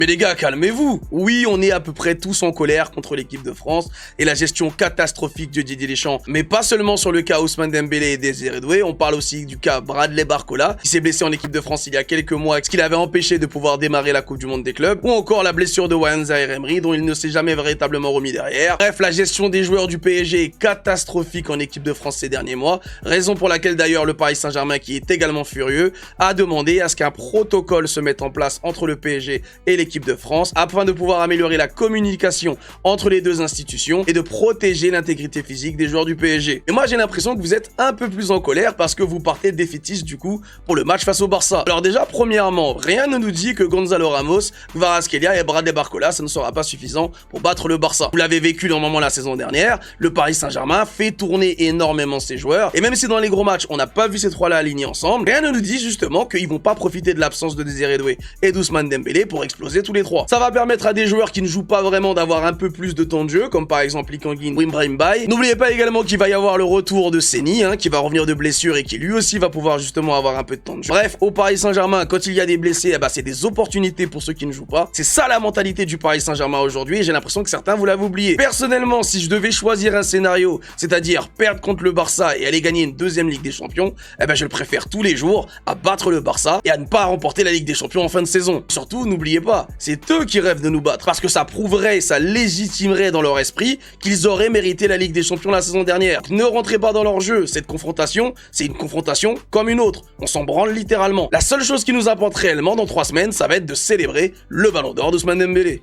Mais les gars, calmez-vous. Oui, on est à peu près tous en colère contre l'équipe de France et la gestion catastrophique de Didier Deschamps. Mais pas seulement sur le cas Ousmane Dembélé et Désiré Doué, on parle aussi du cas Bradley Barcola, qui s'est blessé en équipe de France il y a quelques mois, ce qui l'avait empêché de pouvoir démarrer la Coupe du Monde des clubs, ou encore la blessure de Warren Zaïre-Emery, dont il ne s'est jamais véritablement remis derrière. Bref, la gestion des joueurs du PSG est catastrophique en équipe de France ces derniers mois, raison pour laquelle d'ailleurs le Paris Saint-Germain, qui est également furieux, a demandé à ce qu'un protocole se mette en place entre le PSG et l'équipe de France afin de pouvoir améliorer la communication entre les deux institutions et de protéger l'intégrité physique des joueurs du PSG. Et moi j'ai l'impression que vous êtes un peu plus en colère parce que vous partez défaitiste du coup pour le match face au Barça. Alors déjà premièrement, rien ne nous dit que Gonzalo Ramos, Kvaratskhelia et Bradley Barcola ça ne sera pas suffisant pour battre le Barça. Vous l'avez vécu normalement la saison dernière, le Paris Saint-Germain fait tourner énormément ses joueurs et même si dans les gros matchs on n'a pas vu ces trois-là alignés ensemble, rien ne nous dit justement qu'ils vont pas profiter de l'absence de Désiré Doué et d'Ousmane Dembélé pour exploser tous les trois. Ça va permettre à des joueurs qui ne jouent pas vraiment d'avoir un peu plus de temps de jeu, comme par exemple Lee Kang-in ou Brahim Mbaye. N'oubliez pas également qu'il va y avoir le retour de Seny, qui va revenir de blessure et qui lui aussi va pouvoir justement avoir un peu de temps de jeu. Bref, au Paris Saint-Germain, quand il y a des blessés, c'est des opportunités pour ceux qui ne jouent pas. C'est ça la mentalité du Paris Saint-Germain aujourd'hui et j'ai l'impression que certains vous l'avez oublié. Personnellement, si je devais choisir un scénario, c'est-à-dire perdre contre le Barça et aller gagner une deuxième Ligue des Champions, je le préfère tous les jours à battre le Barça et à ne pas remporter la Ligue des Champions en fin de saison. Surtout, n'oubliez pas, c'est eux qui rêvent de nous battre parce que ça prouverait, ça légitimerait dans leur esprit qu'ils auraient mérité la Ligue des Champions la saison dernière. Ne rentrez pas dans leur jeu, cette confrontation, c'est une confrontation comme une autre. On s'en branle littéralement. La seule chose qui nous apporte réellement dans 3 semaines, ça va être de célébrer le Ballon d'Or d'Ousmane Dembélé.